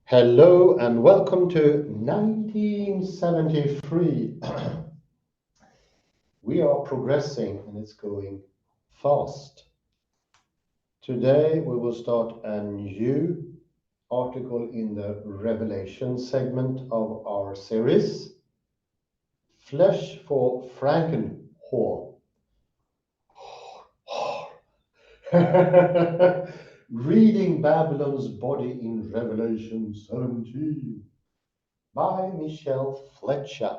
Hello and welcome to 1973. We are progressing and it's going fast. Today we will start a new article in the Revelation segment of our series, Flesh for Frankenwhore. Reading Babylon's Body in Revelation 17 by Michelle Fletcher.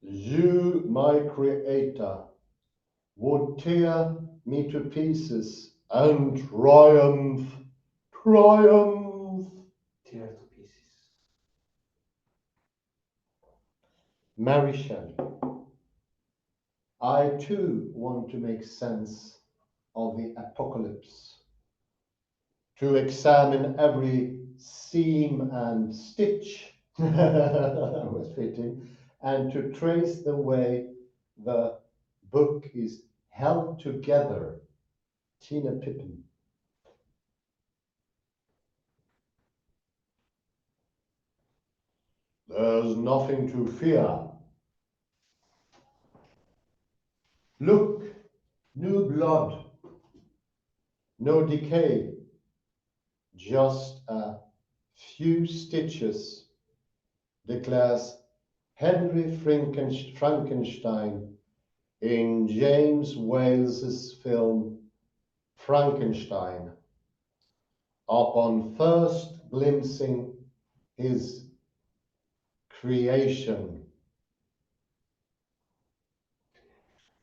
You, my creator, would tear me to pieces and triumph. Tear to pieces. Mary Shelley. I too want to make sense of the apocalypse, to examine every seam and stitch was fitting, and to trace the way the book is held together. Tina Pippin. There's nothing to fear. Look, new blood, no decay, just a few stitches, declares Henry Frankenstein in James Wales's film Frankenstein, upon first glimpsing his creation.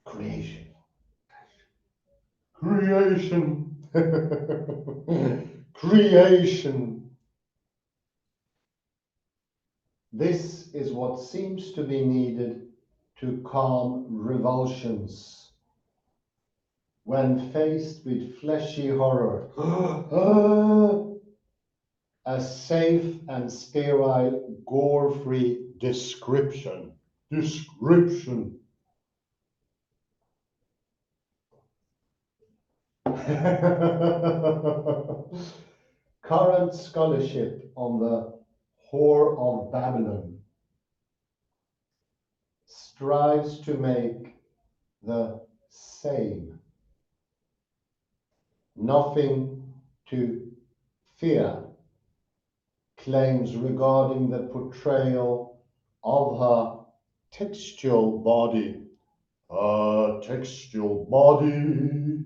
Creation. Creation. This is what seems to be needed to calm revulsions when faced with fleshy horror. A safe and sterile, gore-free description. Current scholarship on the Whore of Babylon strives to make the same. Nothing to fear, claims regarding the portrayal of her textual body. Her textual body.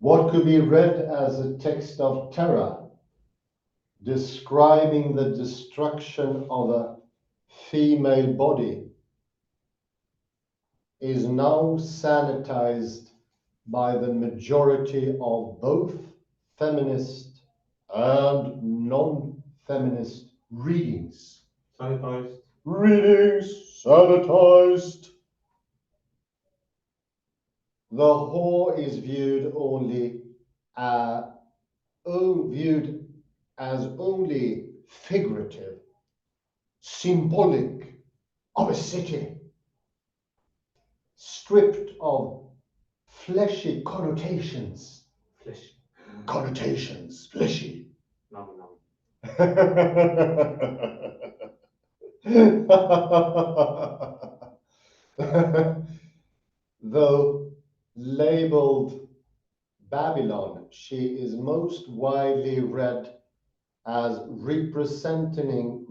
What could be read as a text of terror, describing the destruction of a female body, is now sanitized by the majority of both feminist and non-feminist readings. Sanitized. Readings sanitized. The whore is viewed as only figurative, symbolic of a city, stripped of fleshy connotations. Flesh. Fleshy. Nom nom. Though labeled Babylon, she is most widely read as representing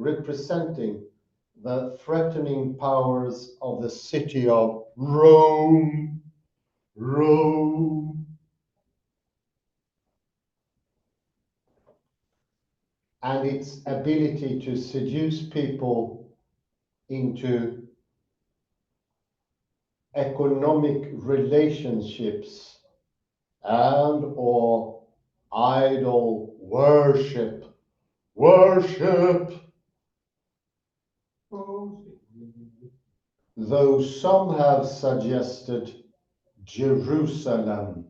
the threatening powers of the city of Rome. And its ability to seduce people into economic relationships and or idol worship. Though some have suggested Jerusalem.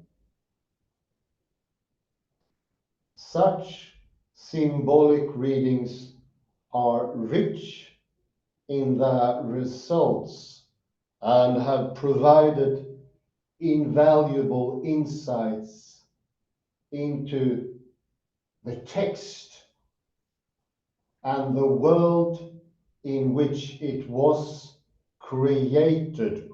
Such symbolic readings are rich in their results and have provided invaluable insights into the text and the world in which it was created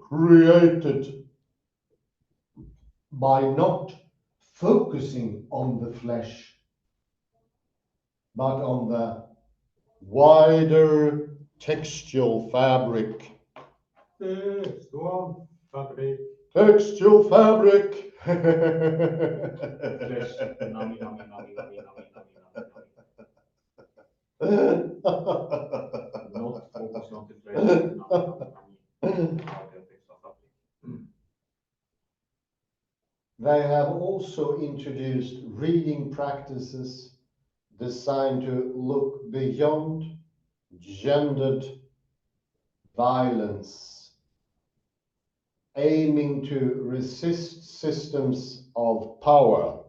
by not focusing on the flesh, but on the wider textual fabric. Textual fabric. Textual fabric. Flesh. Nami, nami, nami, nami, nami, nami, nami, nami. Not focus on the flesh. Nami, nami, nami. Textual fabric. They have also introduced reading practices designed to look beyond gendered violence, aiming to resist systems of power.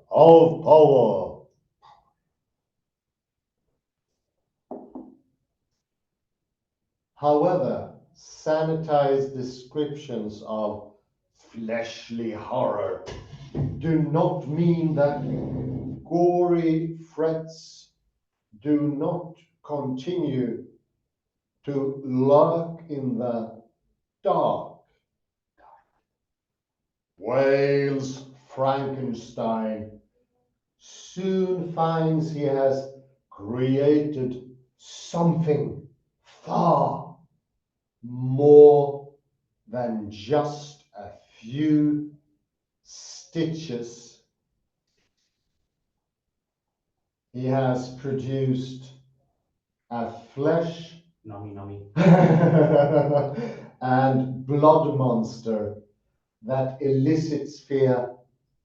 However, sanitized descriptions of fleshly horror do not mean that gory threats do not continue to lurk in the dark. Wales Frankenstein soon finds he has created something far more than just a few stitches. He has produced a flesh Nami, nami. and blood monster that elicits fear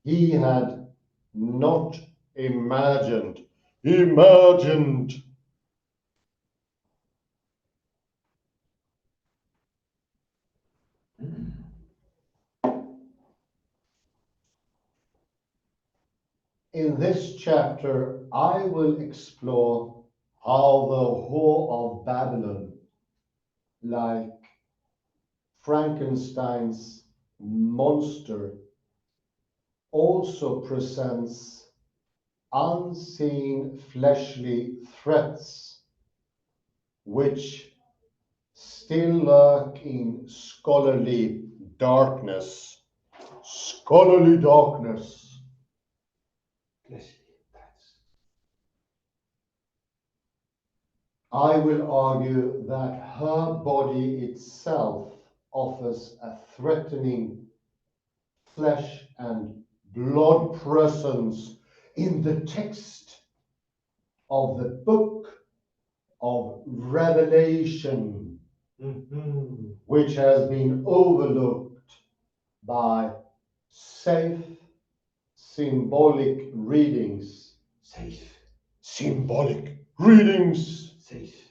he had not imagined. In this chapter, I will explore how the Whore of Babylon, like Frankenstein's monster, also presents unseen fleshly threats which still lurk in scholarly darkness. Fleshly threats. I will argue that her body itself offers a threatening flesh and blood presence in the text of the book of Revelation, which has been overlooked by safe symbolic readings. Safe. Symbolic readings. Safe.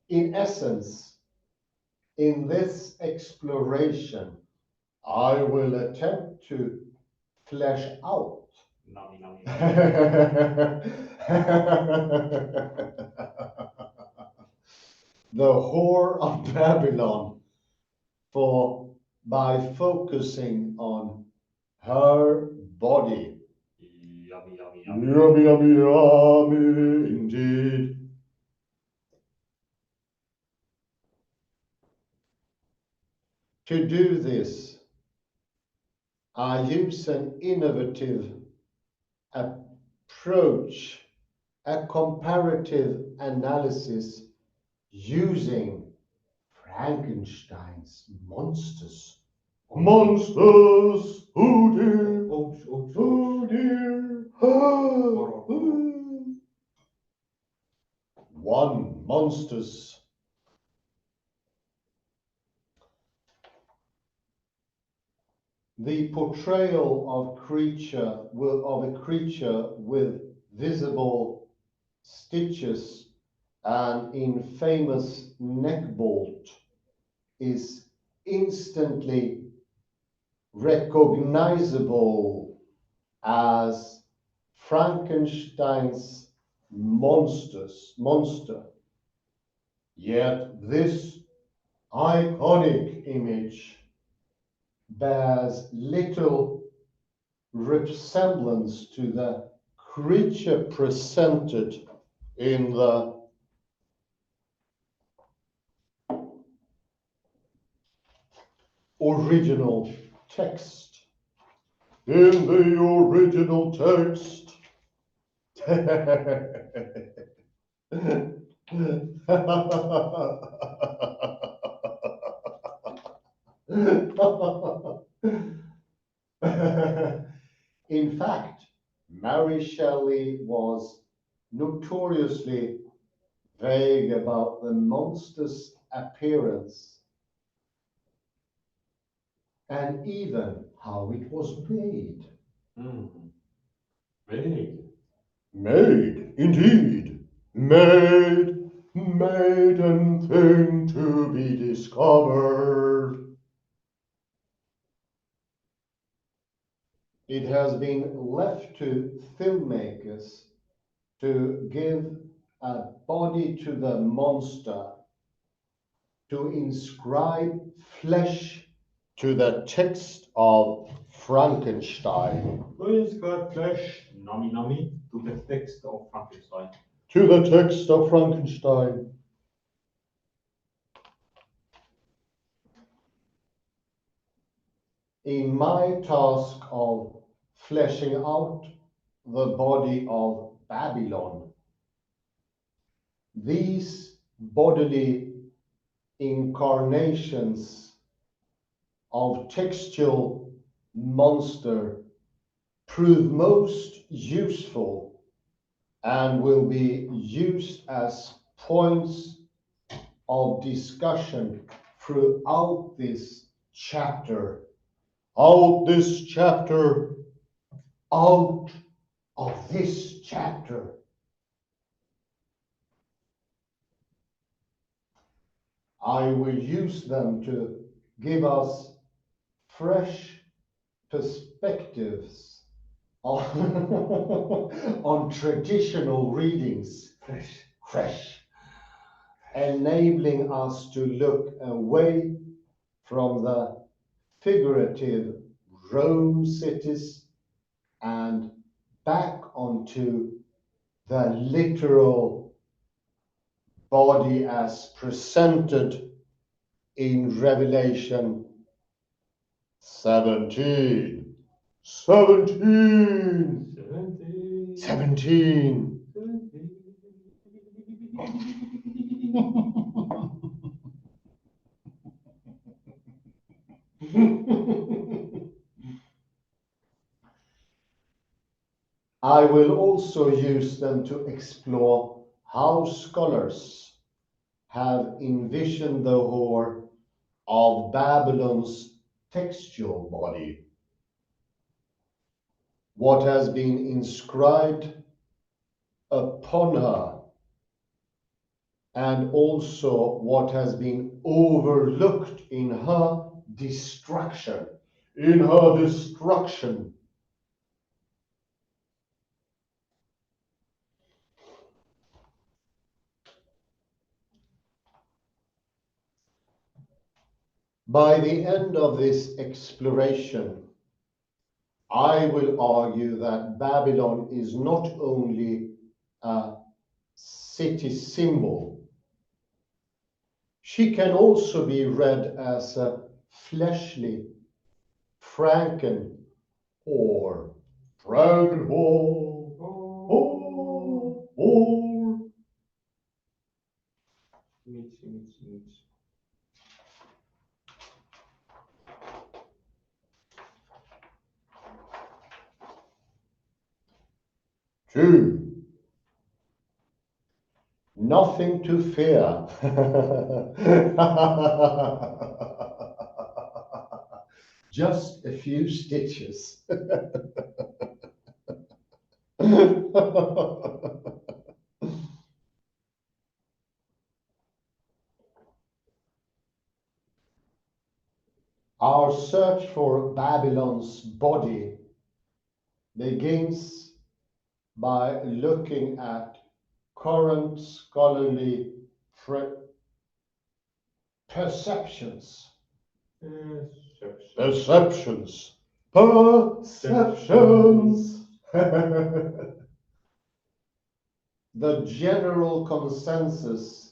In essence, in this exploration, I will attempt to flesh out Nami, nami, the Whore of Babylon by focusing on her body. Yummy, yummy, Yummy, yummy, yummy, indeed. To do this, I use an innovative approach, a comparative analysis using Frankenstein's monsters. Monsters! Oh dear! Oh dear! One, monsters. The portrayal of a creature with visible stitches and infamous neck bolt is instantly recognizable as Frankenstein's monster. Yet this iconic image bears little resemblance to the creature presented in the original text. In the original text. In fact, Mary Shelley was notoriously vague about the monster's appearance and even how it was made. Made. Made, indeed. Made, maiden thing to be discovered. It has been left to filmmakers to give a body to the monster, to inscribe flesh to the text of Frankenstein. To inscribe flesh, nami, to the text of Frankenstein. To the text of Frankenstein. In my task of fleshing out the body of Babylon, these bodily incarnations of textual monster prove most useful and will be used as points of discussion throughout this chapter. Out this chapter, out of this chapter. I will use them to give us fresh perspectives on, on traditional readings. Fresh. Enabling us to look away from the figurative Rome cities and back onto the literal body as presented in Revelation 17. 17. 17. 17. I will also use them to explore how scholars have envisioned the whore of Babylon's textual body. What has been inscribed upon her, and also what has been overlooked in her destruction. In her destruction. By the end of this exploration, I will argue that Babylon is not only a city symbol, she can also be read as a fleshly Frankenwhore. Frankenwhore. Whore. Image. 2. Nothing to fear. Just a few stitches. Our search for Babylon's body begins by looking at current scholarly perceptions. Perceptions. Perceptions. The general consensus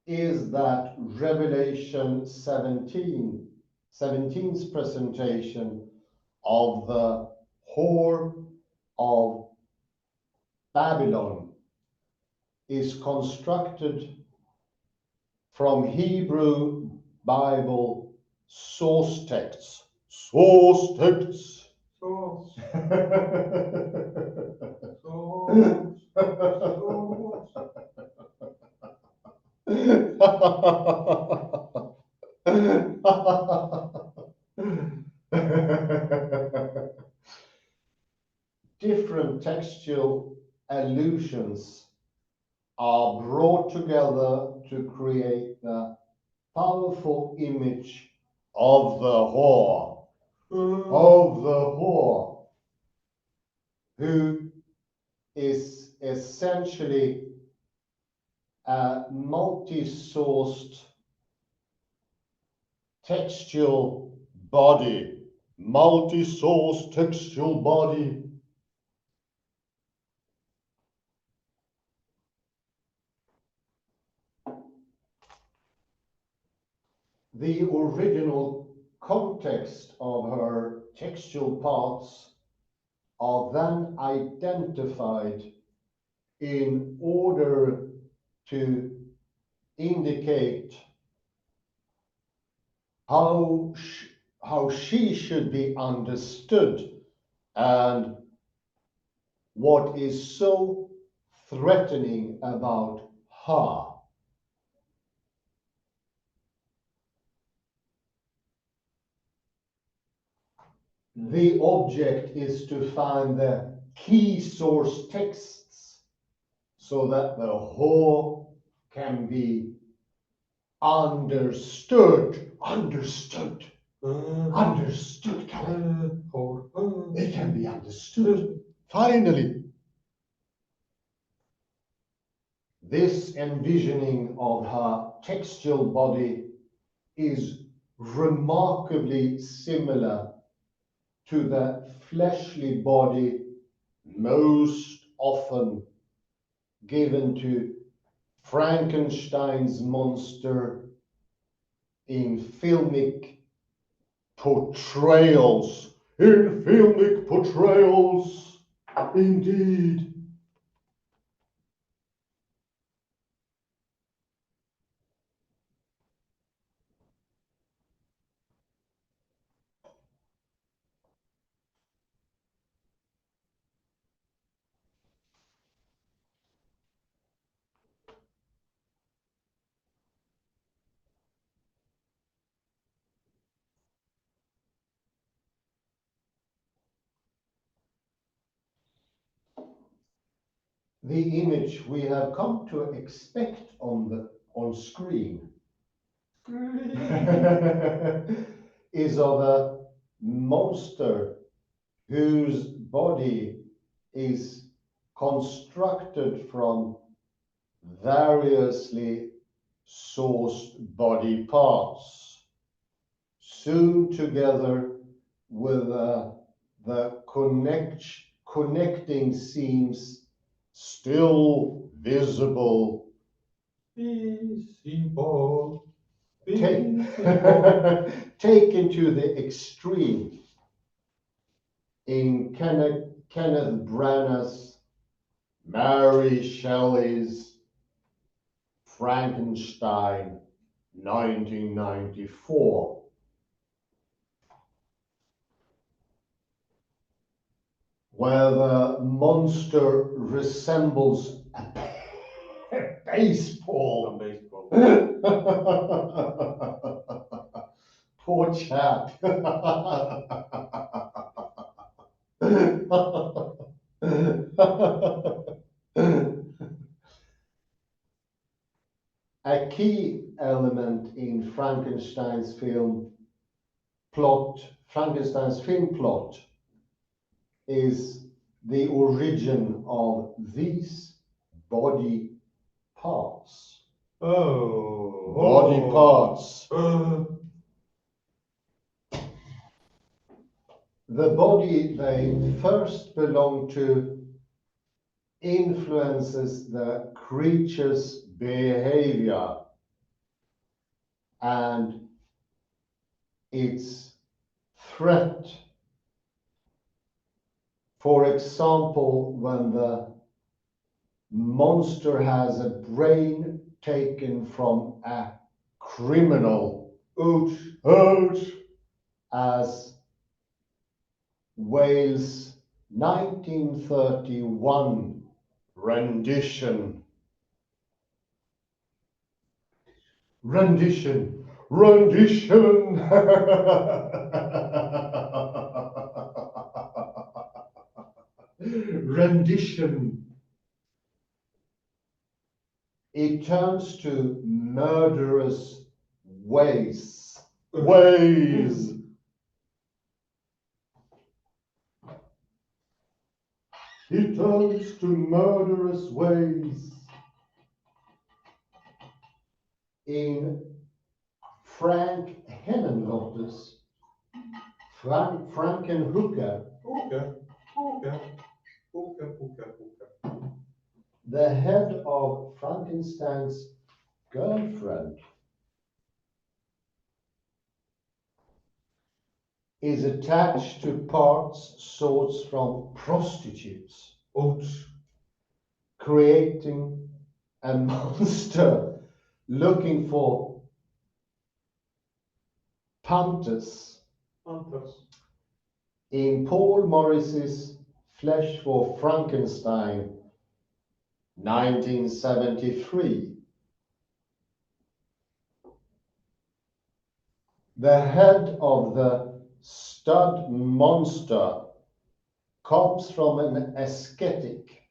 is that Revelation 17's presentation of the whore of Babylon is constructed from Hebrew Bible source texts. Source texts. Source. Different textual allusions are brought together to create the powerful image of the whore, who is essentially a multi-sourced textual body, multi-source textual body. The original context of her textual parts are then identified in order to indicate how she should be understood and what is so threatening about her. The object is to find the key source texts so that the whole can be understood. Understood, Kelly. It can be understood. Finally, this envisioning of her textual body is remarkably similar to the fleshly body most often given to Frankenstein's monster in filmic portrayals. In filmic portrayals, indeed. The image we have come to expect on screen is of a monster whose body is constructed from variously sourced body parts, sewn together with the connecting seams still visible. Taken to the extreme in Kenneth Branagh's Mary Shelley's Frankenstein, 1994. Where the monster resembles a baseball. Poor chap. A key element in Frankenstein's film plot is the origin of these body parts. Oh. Body parts. The body they first belong to influences the creature's behavior and its threat. For example, when the monster has a brain taken from a criminal, as Wales' 1931 rendition. Rendition. Rendition. It turns to murderous ways. It turns to murderous ways. In Frankenwhore, Frankenwhore, the head of Frankenstein's girlfriend is attached to parts sourced from prostitutes, creating a monster looking for punters. In Paul Morris's Flesh for Frankenstein, 1973, the head of the stud monster comes from an ascetic,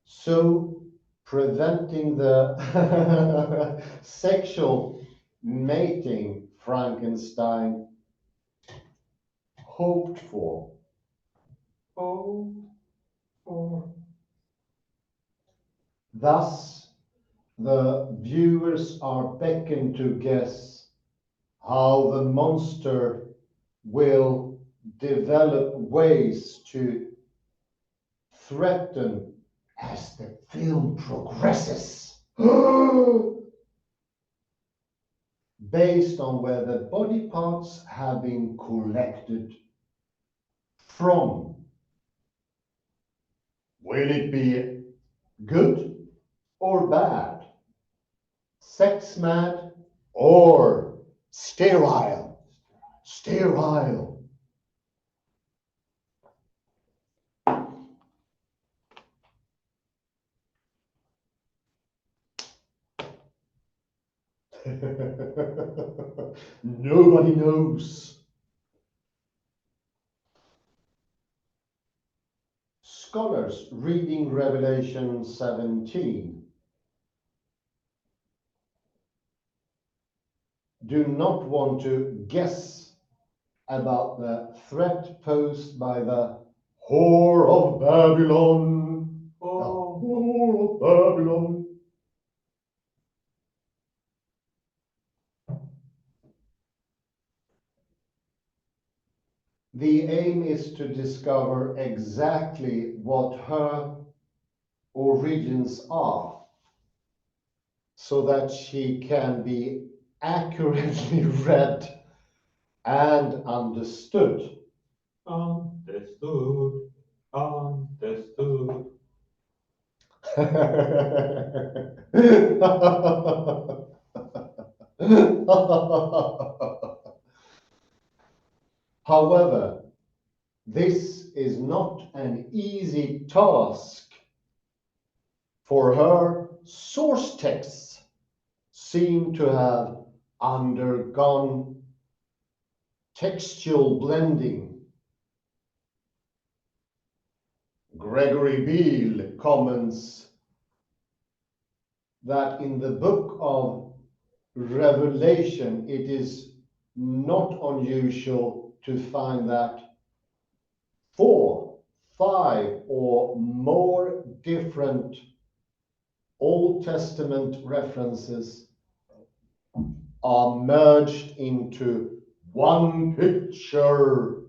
so preventing the sexual mating Frankenstein hoped for. Thus, the viewers are beckoned to guess how the monster will develop ways to threaten as the film progresses. Based on where the body parts have been collected from. Will it be good or bad? Sex mad or sterile? Sterile. Nobody knows. Scholars reading Revelation 17 do not want to guess about the threat posed by the whore of Babylon. The whore of Babylon. The aim is to discover exactly what her origins are, so that she can be accurately read and understood. Understood. However, this is not an easy task, for her source texts seem to have undergone textual blending. Gregory Beale comments, that in the book of Revelation, it is not unusual to find that 4, 5, or more different Old Testament references are merged into one picture,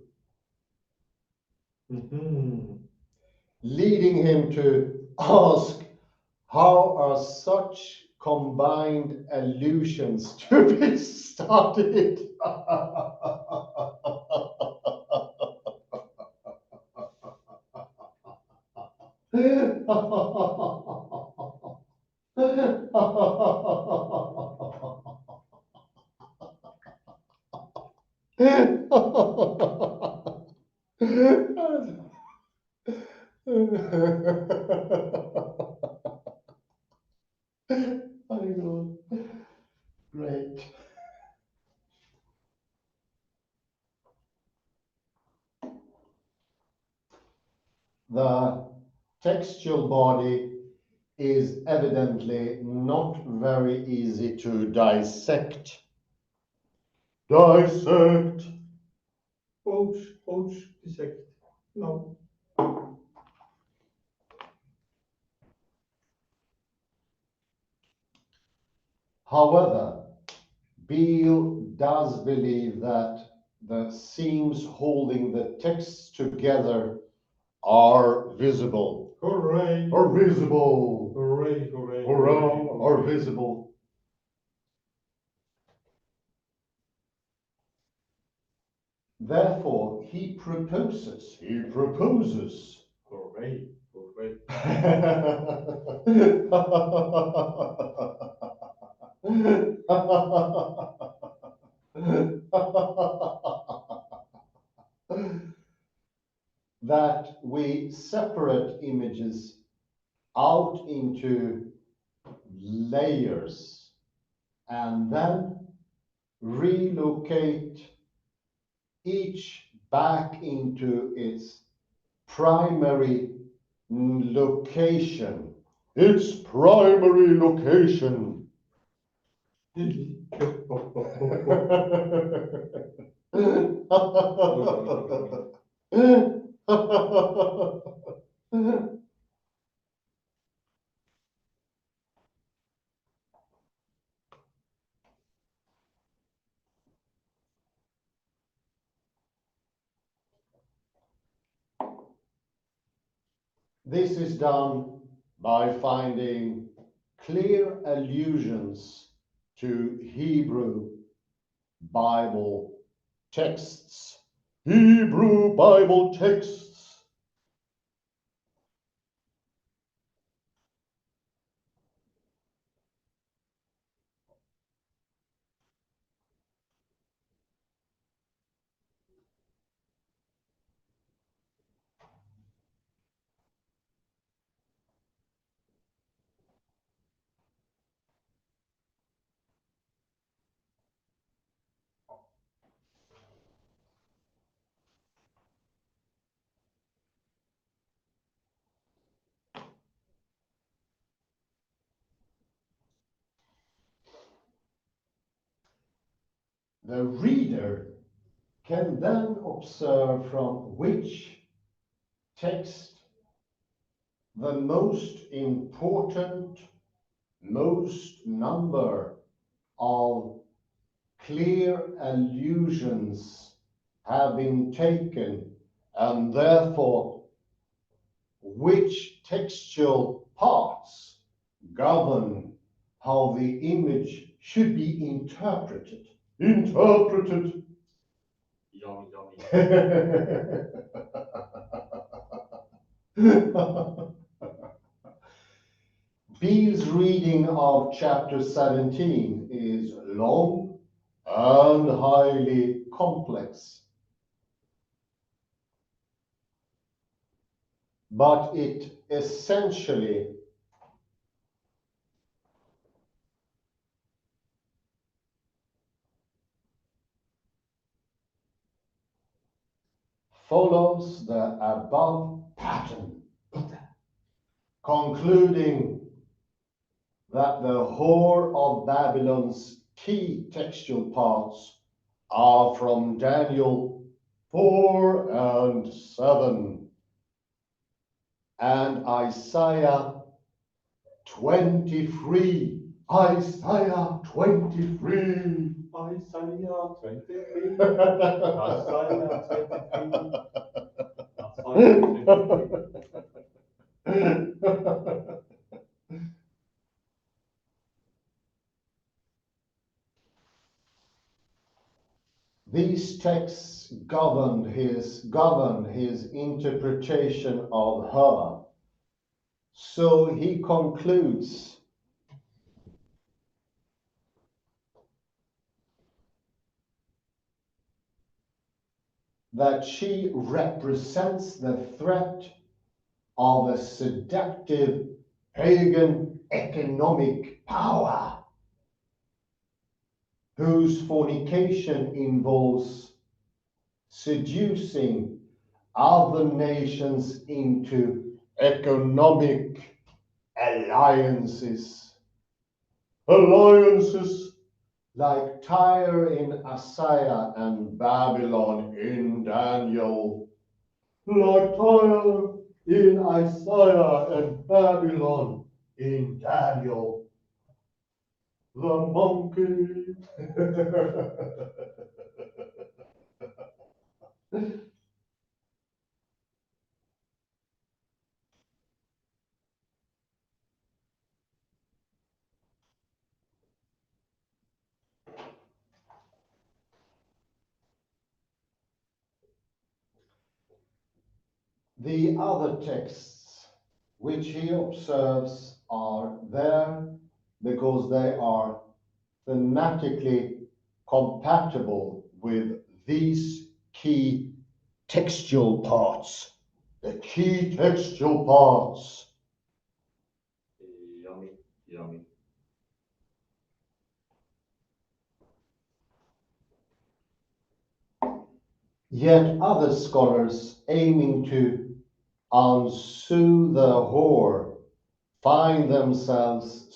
leading him to ask, how are such combined allusions to be studied? Funny God. Great. The textual body is evidently not very easy to dissect. Dissect. Dissect. No. However, Beale does believe that the seams holding the texts together are visible. Hooray! Are visible. Hooray! Hooray! Hurrah, are visible. Therefore, he proposes. Hooray! Hooray! That we separate images out into layers and then relocate each back into its primary location. Its primary location. This is done by finding clear allusions to Hebrew Bible texts. Hebrew Bible texts. The reader can then observe from which text the most important, most number of clear allusions have been taken, and therefore which textual parts govern how the image should be interpreted. Interpreted. Yummy, yummy. Beale's reading of chapter 17 is long and highly complex, but it essentially follows the above pattern, concluding that the whore of Babylon's key textual parts are from Daniel 4 and 7 and Isaiah 23. Isaiah 23. Isaiah 23. Isaiah 23. Isaiah 23. These texts govern his interpretation of her. So he concludes that she represents the threat of a seductive pagan economic power whose fornication involves seducing other nations into economic alliances. Alliances like Tyre in Isaiah and Babylon in Daniel. Like Tyre in Isaiah and Babylon in Daniel. The monkey. The other texts which he observes are there because they are thematically compatible with these key textual parts. The key textual parts. Yummy, yummy. Yet other scholars aiming to unsue the whore find themselves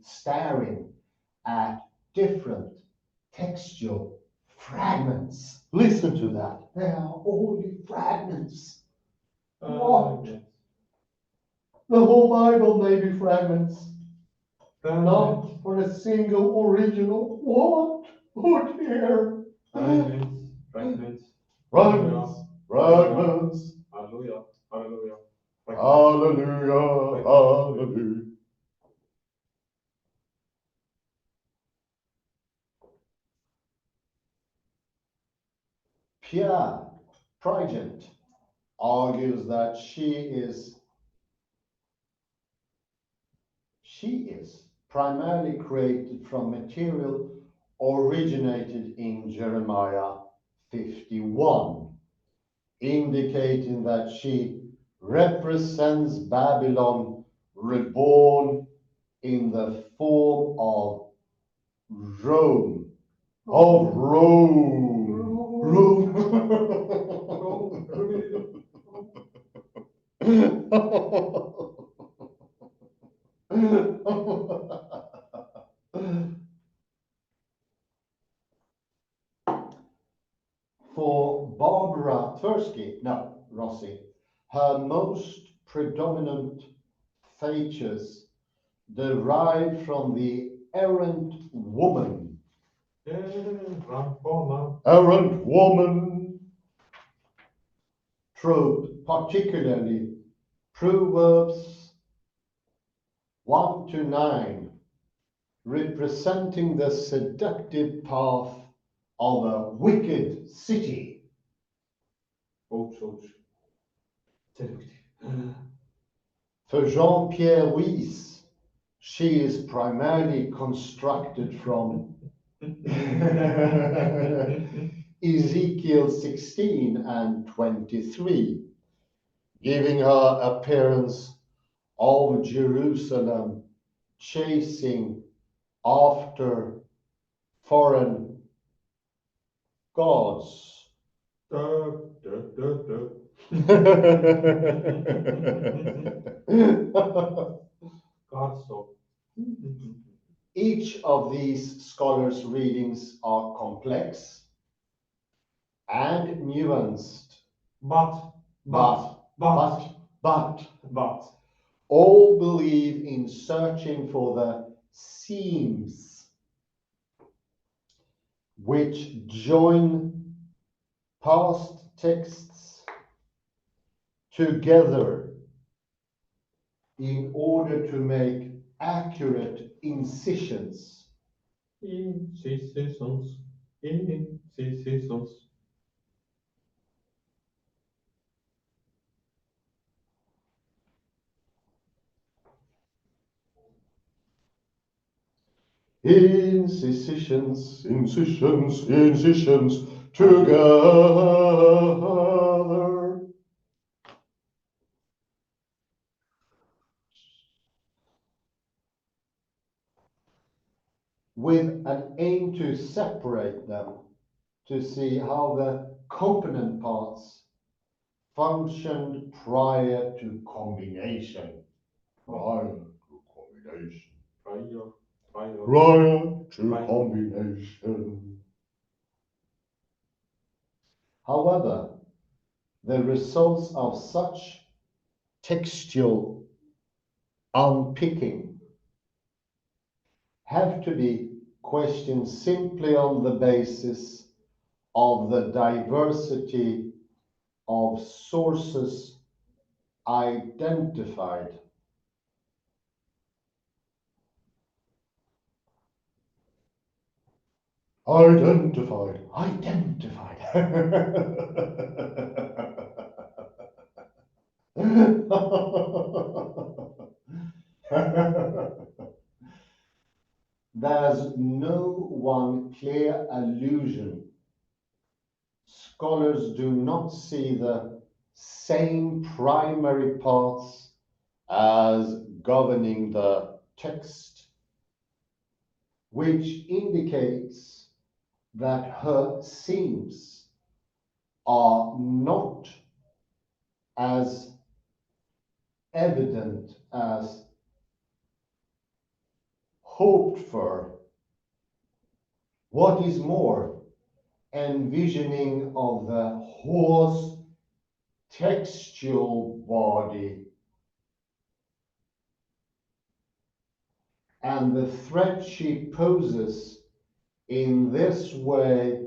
staring at different textual fragments. Listen to that. They are only fragments. What? The whole Bible may be fragments. Not for a single original. What? Oh dear. Fragments, fragments. Fragments. Fragments. Hallelujah, hallelujah. Hallelujah. Hallelujah. Pierre Prigent argues that she is primarily created from material originated in Jeremiah 51, indicating that she represents Babylon reborn in the form of Rome. Of Rome. Rome. For Barbara Rossi, her most predominant features derive from the errant woman. Errant woman trope, particularly Proverbs 1 to 9, representing the seductive path of a wicked city. Ouch. For Jean-Pierre Wyss, she is primarily constructed from Ezekiel 16 and 23, giving her appearance of Jerusalem chasing after foreign gods. God, so. Each of these scholars' readings are complex and nuanced, But, but all believe in searching for the seams which join past texts together in order to make accurate incisions. Incisions. Incisions together. With an aim to separate them, to see how the component parts functioned prior to combination. Prior to combination. However, the results of such textual unpicking have to be questioned simply on the basis of the diversity of sources identified. Identified. There's no one clear allusion. Scholars do not see the same primary parts as governing the text, which indicates that her seams are not as evident as hoped for. What is more, envisioning of the whore's textual body and the threat she poses in this way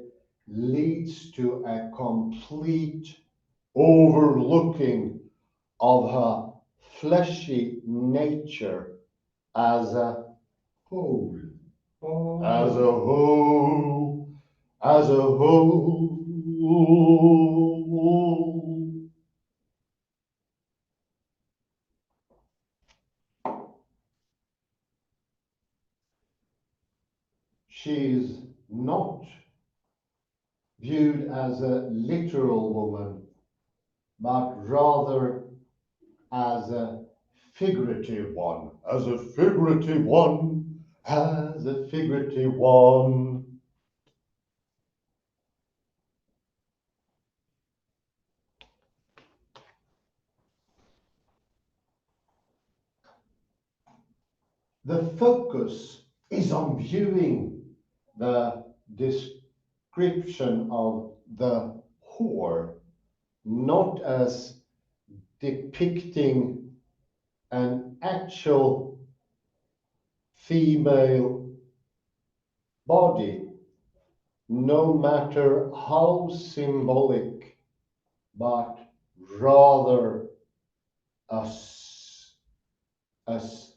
leads to a complete overlooking of her fleshy nature as a whole, as a whole, as a whole. She is not viewed as a literal woman, but rather as a figurative one, as a figurative one, as a figurative one. The focus is on viewing the description of the whore not as depicting an actual female body, no matter how symbolic, but rather as, as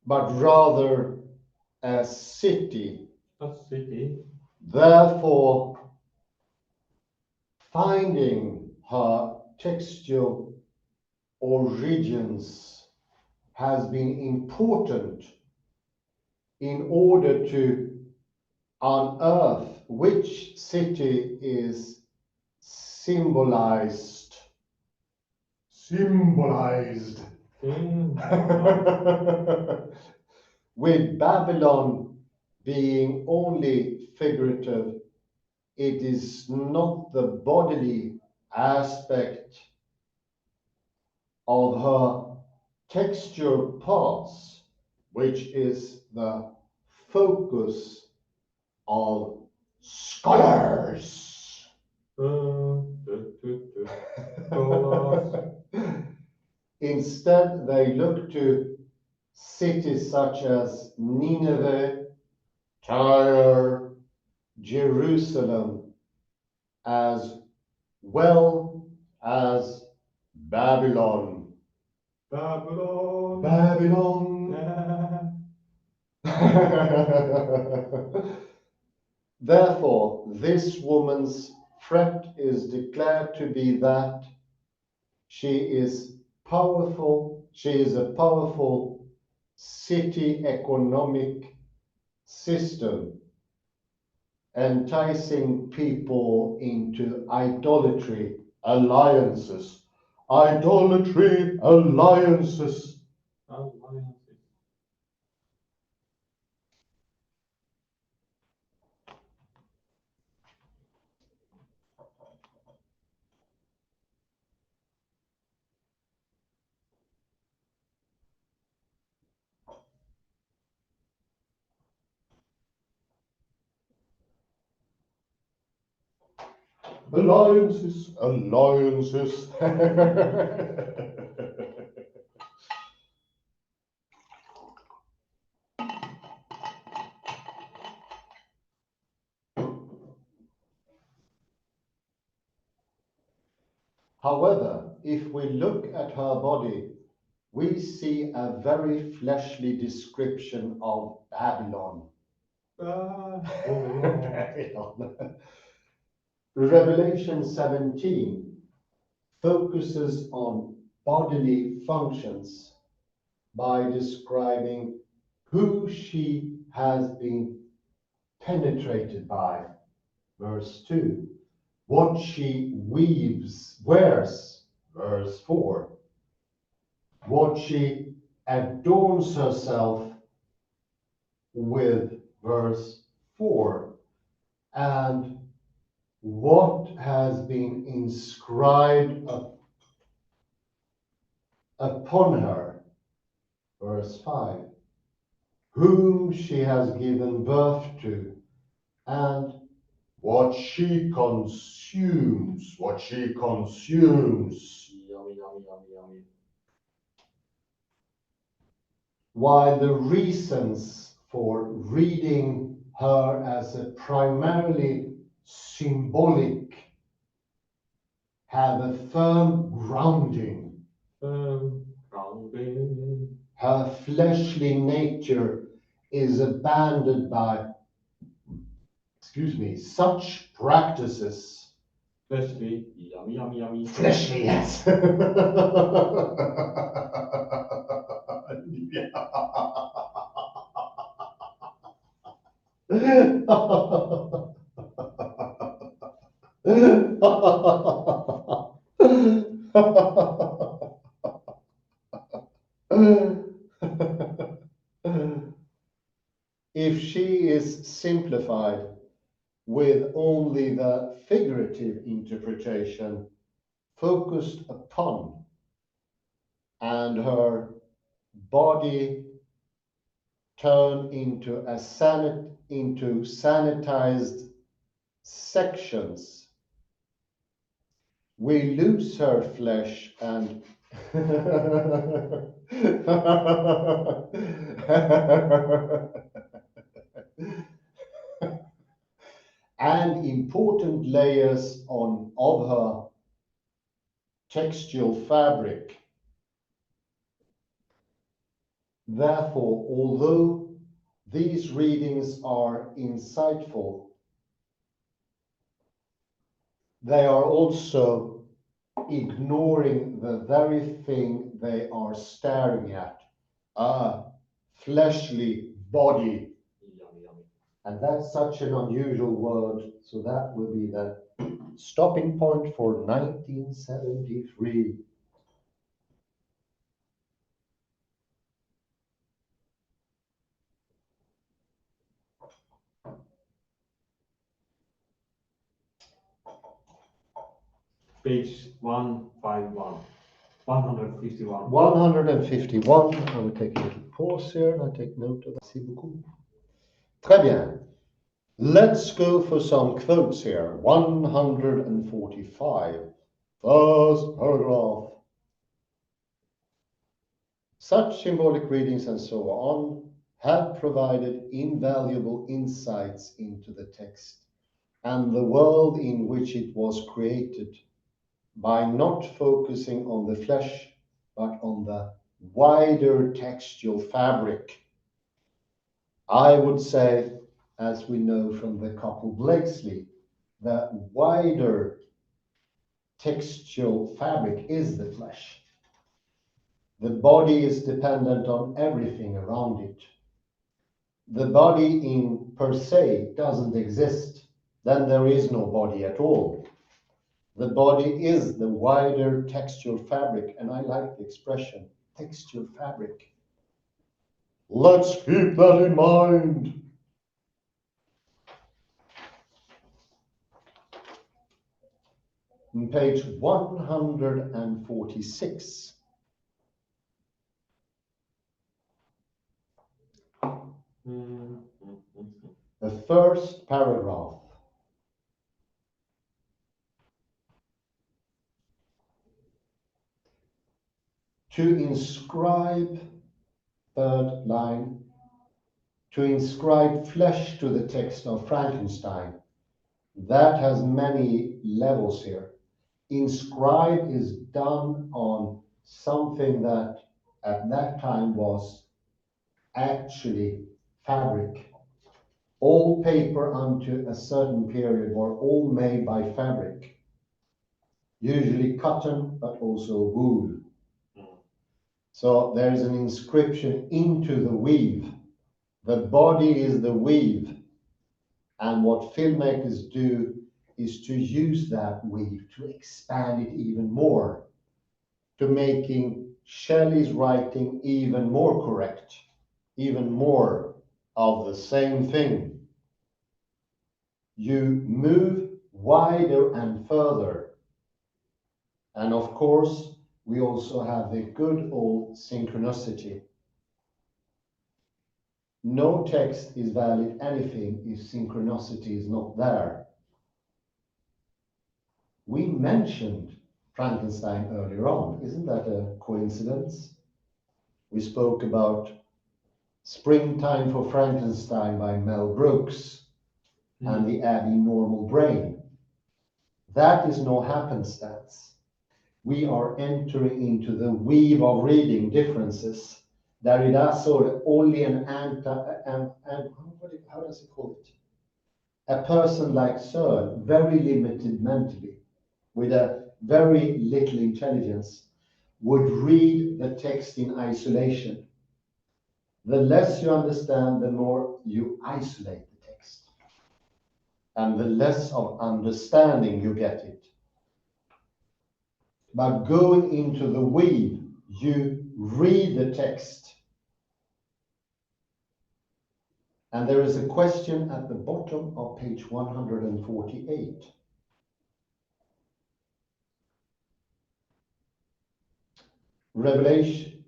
but rather a city. A city. Therefore, finding her textual origins has been important in order to unearth which city is symbolized. With Babylon being only figurative, it is not the bodily aspect of her texture parts, which is the focus of scholars. Instead, they look to cities such as Nineveh, Tyre, Jerusalem, as well as Babylon. Babylon. Babylon. Therefore, this woman's threat is declared to be that she is powerful, she is a powerful city economic system, enticing people into idolatry alliances. Idolatry alliances. Alliances, alliances. However, if we look at her body, we see a very fleshly description of Babylon. Babylon. Revelation 17 focuses on bodily functions by describing who she has been penetrated by. Verse 2. What she wears. Verse 4. What she adorns herself with. Verse 4. And what has been inscribed upon her. Verse 5. Whom she has given birth to, and what she consumes. What she consumes. Yummy, yummy, yummy, yummy. While the reasons for reading her as a primarily symbolic have a firm grounding. Grounding. Her fleshly nature is abandoned by, such practices. Fleshly, yummy, yummy, yummy. Fleshly, yes. If she is simplified with only the figurative interpretation focused upon, and her body turned into sanitized sections, we lose her flesh and and important layers of her textual fabric. Therefore, although these readings are insightful, they are also ignoring the very thing they are staring at, a fleshly body. Yummy, yummy. And that's such an unusual word, so that will be the stopping point for 1973. Page 151. 151. 151. I will take a little pause here and I take note of that. Merci beaucoup. Très bien. Let's go for some quotes here. 145. First paragraph. Such symbolic readings and so on have provided invaluable insights into the text and the world in which it was created by not focusing on the flesh, but on the wider textual fabric. I would say, as we know from the couple Blakesley, the wider textual fabric is the flesh. The body is dependent on everything around it. The body in per se doesn't exist, then there is no body at all. The body is the wider textual fabric, and I like the expression, textual fabric. Let's keep that in mind. On page 146. The first paragraph. To inscribe, third line, to inscribe flesh to the text of Frankenstein. That has many levels here. Inscribe is done on something that at that time was actually fabric. All paper unto a certain period were all made by fabric, usually cotton, but also wool. So there is an inscription into the weave. The body is the weave. And what filmmakers do is to use that weave to expand it even more, to making Shelley's writing even more correct, even more of the same thing. You move wider and further. And of course, we also have the good old synchronicity. No text is valid anything if synchronicity is not there. We mentioned Frankenstein earlier on. Isn't that a coincidence? We spoke about Springtime for Frankenstein by Mel Brooks and the abnormal brain. That is no happenstance. We are entering into the weave of reading differences. Derrida saw only how does he call it? A person like Searle, very limited mentally, with a very little intelligence, would read the text in isolation. The less you understand, the more you isolate the text. And the less of understanding you get it. But going into the weave, you read the text. And there is a question at the bottom of page 148. Revelation.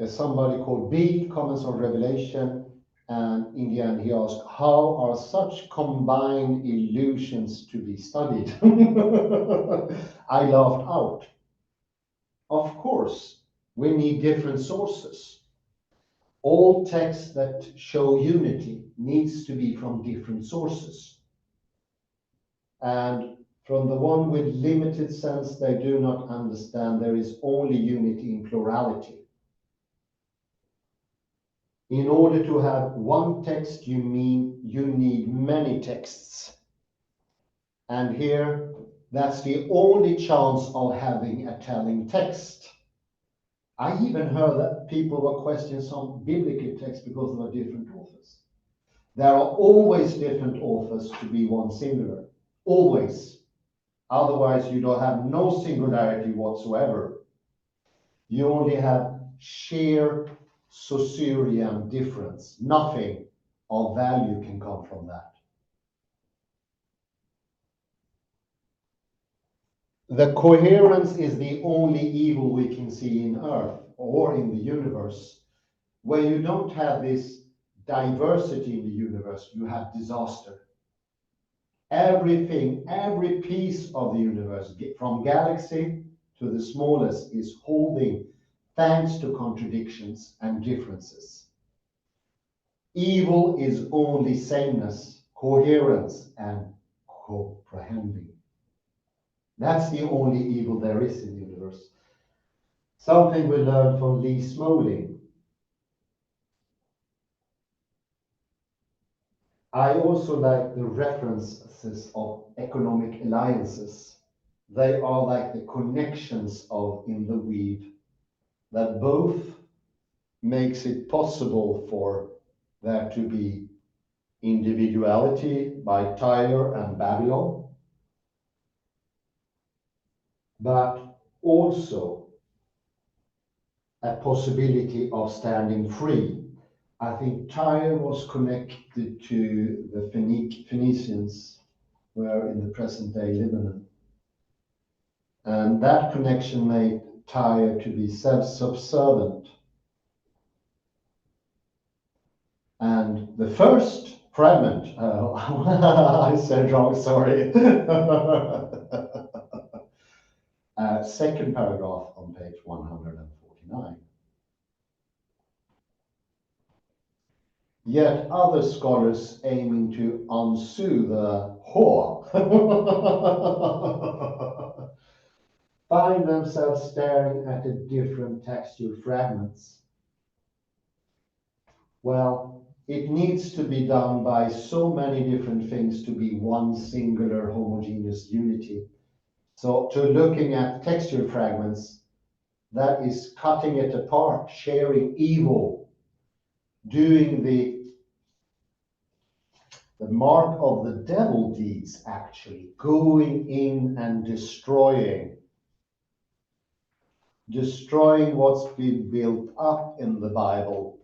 Somebody called B comments on Revelation, and in the end he asked, how are such combined illusions to be studied? I laughed out. Of course, we need different sources. All texts that show unity needs to be from different sources. And from the one with limited sense, they do not understand there is only unity in plurality. In order to have one text, you need many texts. And here, that's the only chance of having a telling text. I even heard that people were questioning some biblical texts because there are different authors. There are always different authors to be one singular. Always. Otherwise, you don't have no singularity whatsoever. You only have sheer Saussurean difference. Nothing of value can come from that. The coherence is the only evil we can see in Earth or in the universe. Where you don't have this diversity in the universe, you have disaster. Everything, every piece of the universe, from galaxy to the smallest, is holding thanks to contradictions and differences. Evil is only sameness, coherence, and comprehending. That's the only evil there is in the universe. Something we learned from Lee Smolin. I also like the references of economic alliances. They are like the connections of in the weave that both makes it possible for there to be individuality by Tyre and Babylon, but also a possibility of standing free. I think Tyre was connected to the Phoenicians, were in the present day Lebanon. And that connection made Tyre to be self-subservient. And the first fragment, I said wrong, sorry. Second paragraph on page 149. Yet other scholars aiming to unsue the whore find themselves staring at the different textual fragments. Well, it needs to be done by so many different things to be one singular homogeneous unity. So to looking at textual fragments, that is cutting it apart, sharing evil, doing the mark of the devil deeds, actually, going in and destroying what's been built up in the Bible.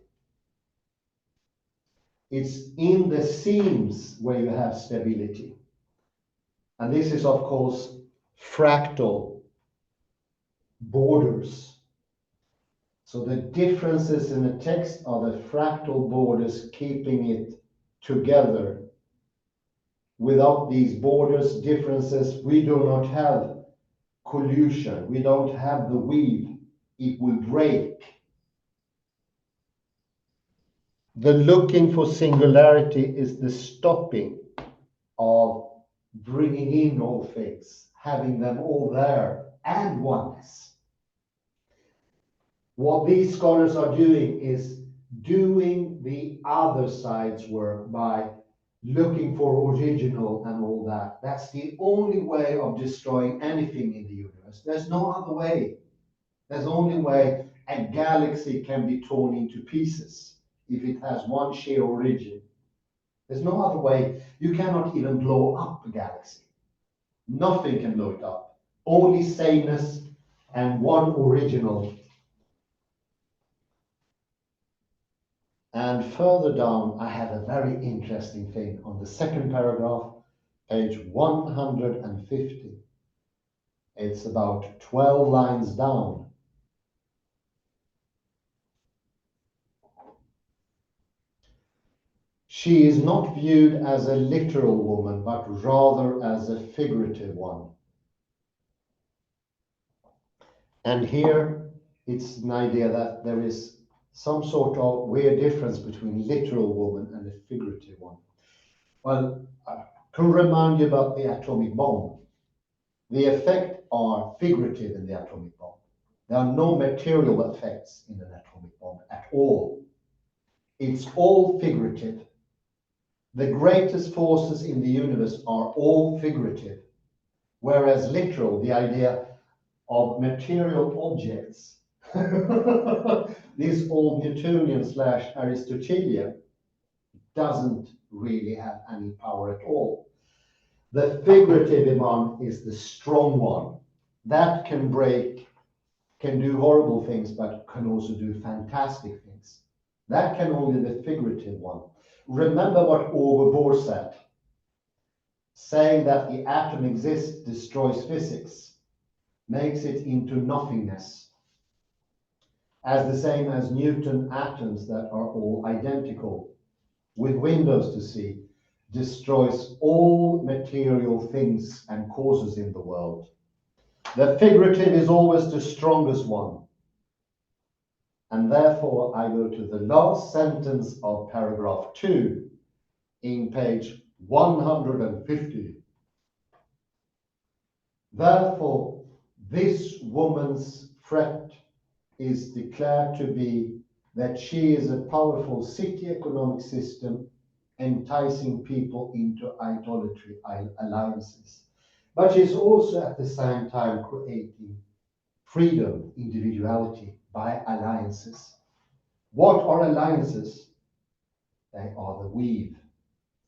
It's in the seams where you have stability. And this is, of course, fractal borders. So the differences in the text are the fractal borders keeping it together. Without these borders, differences, we do not have collusion. We don't have the weave. It will break. The looking for singularity is the stopping of bringing in all things, having them all there, and oneness. What these scholars are doing is doing the other side's work by looking for original and all that. That's the only way of destroying anything in the universe. There's no other way. There's only way a galaxy can be torn into pieces if it has one sheer origin. There's no other way. You cannot even blow up a galaxy. Nothing can blow it up. Only sameness and one original. And further down, I have a very interesting thing on the second paragraph, page 150. It's about 12 lines down. She is not viewed as a literal woman, but rather as a figurative one. And here it's an idea that there is some sort of weird difference between literal woman and a figurative one. Well, I can remind you about the atomic bomb. The effects are figurative in the atomic bomb. There are no material effects in an atomic bomb at all. It's all figurative. The greatest forces in the universe are all figurative, whereas literal, the idea of material objects, this old Newtonian / Aristotelian, doesn't really have any power at all. The figurative one is the strong one. That can break, can do horrible things, but can also do fantastic things. That can only the figurative one. Remember what Ove Bohr said, saying that the atom exists destroys physics. makes it into nothingness, as the same as Newton atoms that are all identical, with windows to see, destroys all material things and causes in the world. The figurative is always the strongest one. And therefore I go to the last sentence of paragraph 2 in page 150. Therefore, this woman's threat is declared to be that she is a powerful city economic system enticing people into idolatry alliances. But she's also at the same time creating freedom, individuality by alliances. What are alliances? They are the weave.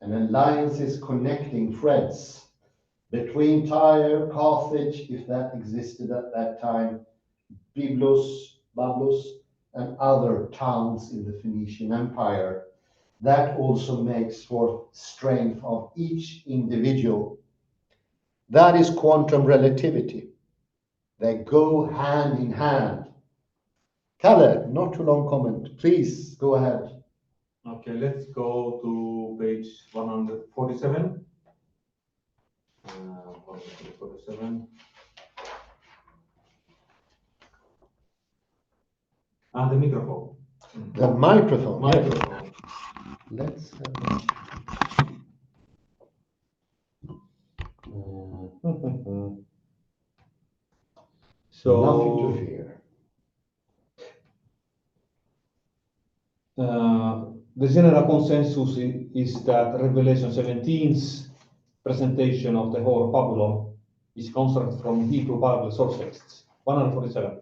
An alliance is connecting threads between Tyre, Carthage, if that existed at that time, Byblos, and other towns in the Phoenician Empire. That also makes for strength of each individual. That is quantum relativity. They go hand in hand. Kalle, not too long comment. Please go ahead. Okay, let's go to page 147. 147. And the microphone. The microphone. Microphone. Let's have nothing to fear. The general consensus is that Revelation 17's presentation of the whore of Babylon is constructed from Hebrew Bible source texts, 147,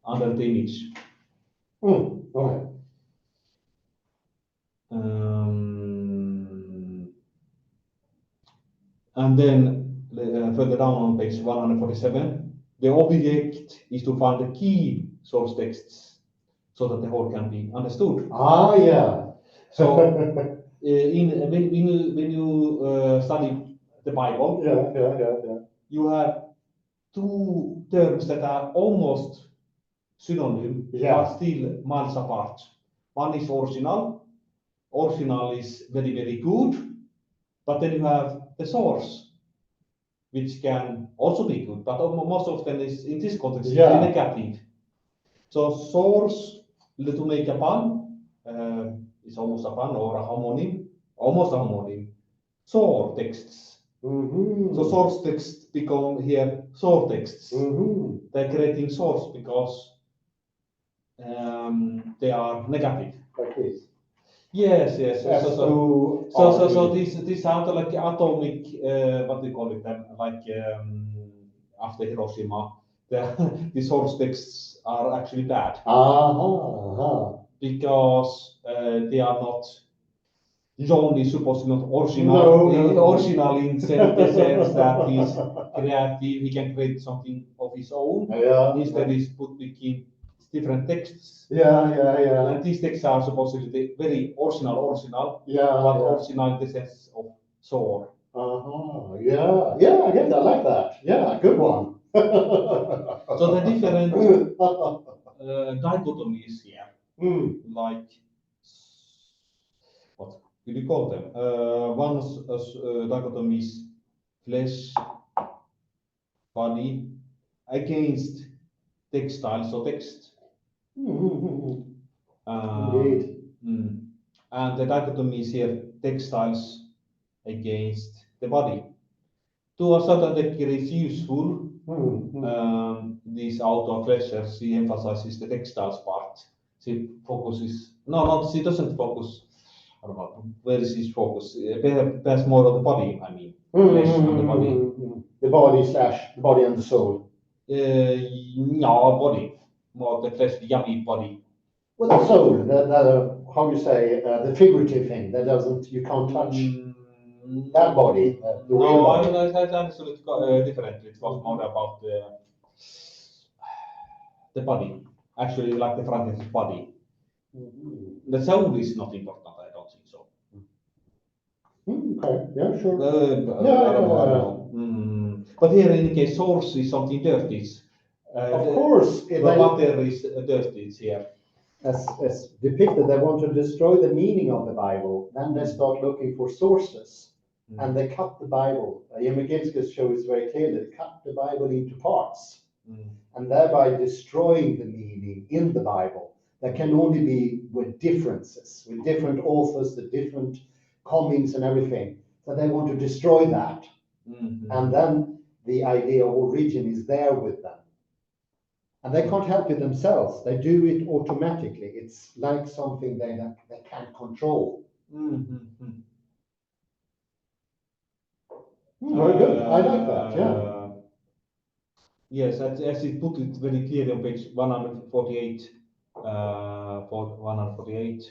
under the image. Go ahead. And then further down on page 147, the object is to find the key source texts so that the whole can be understood. Ah, yeah. So when you study the Bible, Yeah. you have two terms that are almost synonym, Yeah. but still miles apart. One is original. Original is very, very good, but then you have the source, which can also be good, but most often is in this context Yeah. negative. So source, to make a pun, is almost a pun or a homonym, almost a homonym. Source texts. Mm-hmm. So source texts become here source texts. Mm-hmm. They're creating source because they are negative. Like this. Yes. So these sound like atomic, what do you call it then? Like after Hiroshima, the source texts are actually bad because they are not. John is supposed to not original. No. Original in the sense that he's creative, he can create something of his own. Yeah. Instead, he's put between different texts. Yeah. And these texts are supposed to be very original. Yeah. But original in the sense of sword. Yeah, I get that. I like that. Yeah, good one. So the different dichotomies here, like what could you call them? One dichotomy is flesh, body against textiles or text. Indeed. And the dichotomy is here textiles against the body. To a certain degree, it's useful. This author Fletcher, he emphasizes the textiles part. She focuses, she doesn't focus. I don't know, where is his focus? Perhaps more on the body, I mean, flesh and the body. The body and the soul. Body, more the flesh, the yummy body. Well, the soul, how you say, the figurative thing that you can't touch. That body, the real body. I understood it differently. It was more about the body, actually, like the Frankenwhore body. The soul is not important, I don't think so. Okay, yeah, sure. I don't know. But here, in case source is something dirty, Of course, The if water is dirty, it's here. as depicted, they want to destroy the meaning of the Bible. Then they start looking for sources, and they cut the Bible. Yemegilskas shows very clearly, they cut the Bible into parts, and thereby destroying the meaning in the Bible. There can only be with differences, with different authors, the different comings and everything. So they want to destroy that, and then the idea of origin is there with them. And they can't help it themselves. They do it automatically. It's like something they can't control. Very good. I like that. Yeah. Yes, as it put it very clearly on page 148, for 148.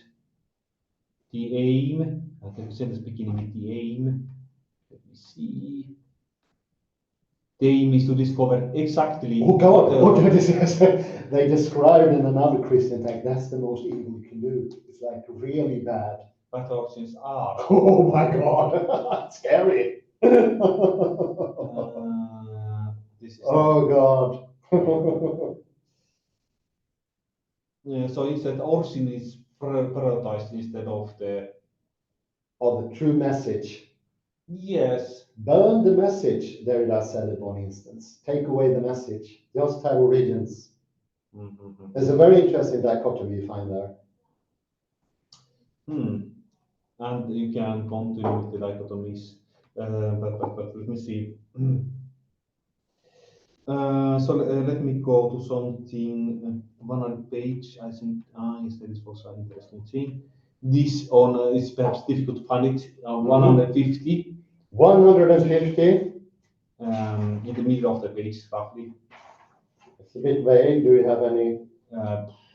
The aim, I can sentence beginning with the aim. Let me see. The aim is to discover exactly. Oh God! What did they say? They described in another Christian text. That's the most evil you can do. It's like really bad. What origins are. Oh my God! Scary. This is Oh God. so instead, origin is prioritized instead of the. Of the true message. Yes. Burn the message, Derrida said at one instance. Take away the message. Just have origins. There's a very interesting dichotomy you find there. And you can continue with the dichotomies. But let me see. Let me go to something, one on page, I think, yes, that was an interesting thing. This on is perhaps difficult to find it, 150. 150. In the middle of the page, roughly. It's a bit vague. Do you have any?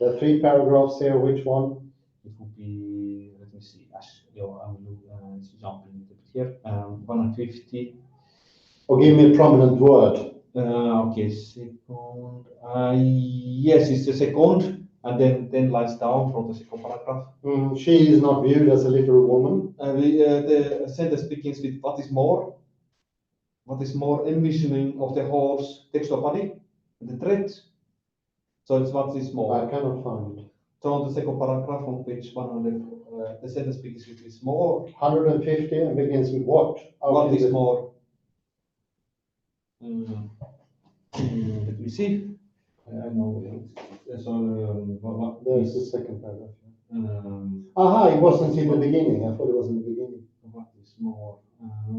The 3 paragraphs here, which one? It would be, let me see, I will jump in a bit here. 150. Or give me a prominent word. Okay, second. Yes, it's the second, and then 10 lines down from the second paragraph. She is not viewed as a literal woman. The sentence begins with what is more? What is more envisioning of the horse textual body, the thread. So it's what is more. I cannot find it. So on the second paragraph on page 100, the sentence begins with is more. 150 and begins with what? What is more? Let me see. I know. So what There's the is, second paragraph. Aha, it wasn't in the beginning. I thought it was in the beginning. what is more?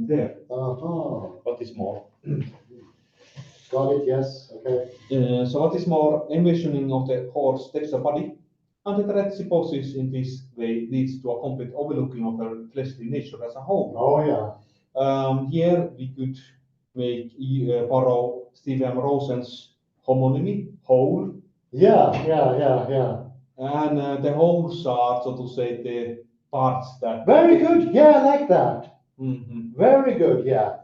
There. Aha. What is more? Got it, yes. Okay. So what is more, envisioning of the horse textual body, and the thread supposes in this way leads to a complete overlooking of her fleshly nature as a whole. Oh yeah. Here we could make borrow Stephen Rosen's homonymy, whole. Yeah. And the wholes are, so to say, the parts that. Very good. Yeah, I like that. Mm-hmm. Very good. Yeah.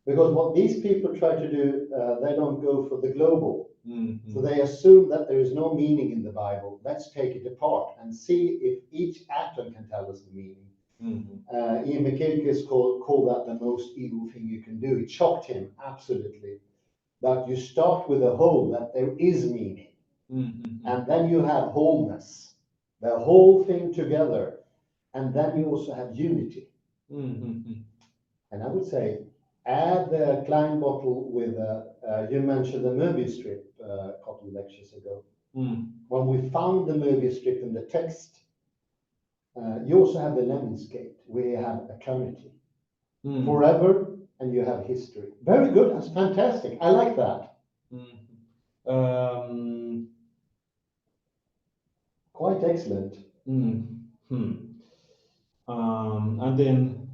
Because what these people try to do, they don't go for the global. Mm-hmm. So they assume that there is no meaning in the Bible. Let's take it apart and see if each atom can tell us the meaning. Mm-hmm. Ian McKilkis called that the most evil thing you can do. It shocked him, absolutely. That you start with a whole, that there is meaning. Mm-hmm. And then you have wholeness, the whole thing together. And then you also have unity. Mm-hmm. And I would say, add the Klein bottle with, you mentioned the Möbius strip a couple of lectures ago. When we found the Möbius strip in the text, you also have the lemniscate, where you have eternity, forever, and you have history. Very good, that's fantastic. I like that. Quite excellent. And then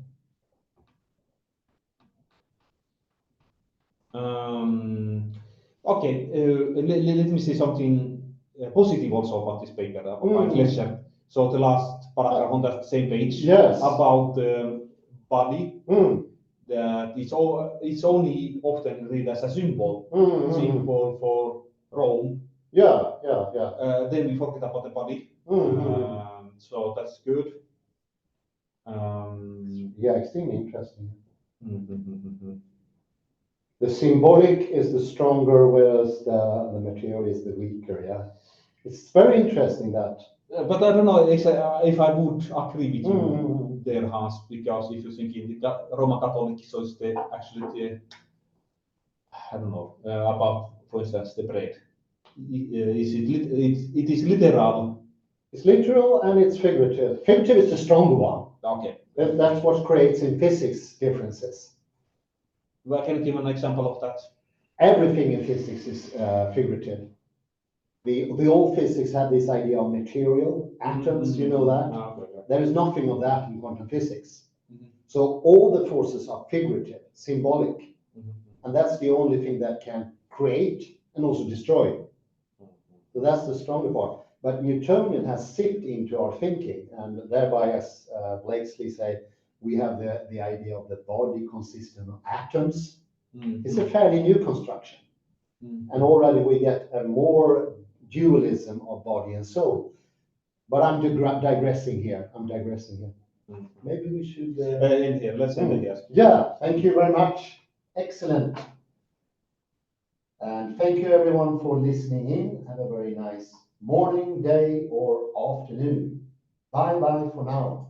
okay, let me say something positive also about this paper by Fletcher. So the last paragraph on that same page, yes, about the body, that it's only often read as a symbol, symbol for Rome. Yeah. Then we forget about the body. So that's good. Yeah, extremely interesting. The symbolic is the stronger, whereas the material is the weaker. Yeah, it's very interesting that. But I don't know if I would agree with you Mm. there, Hans, because if you think in the Roman Catholic, so it's actually I don't know about, for instance, the bread. Is it is literal? It's literal and it's figurative. Figurative is the stronger one. Okay. That's what creates in physics differences. Well, can you give an example of that? Everything in physics is figurative. The old physics had this idea of material, atoms, you know that? Okay. There is nothing of that in quantum physics. Mhm. So all the forces are figurative, symbolic, Mhm. and that's the only thing that can create and also destroy. So that's the stronger part. But Newtonian has seeped into our thinking, and thereby, as Blakesley said, we have the idea of the body consisting of atoms. Mhm. It's a fairly new construction. Mhm. And already we get a more dualism of body and soul. But I'm digressing here. Mhm. Maybe we should. In here, let's end it here. Yeah, thank you very much. Excellent. And thank you everyone for listening in. Have a very nice morning, day, or afternoon. Bye bye for now.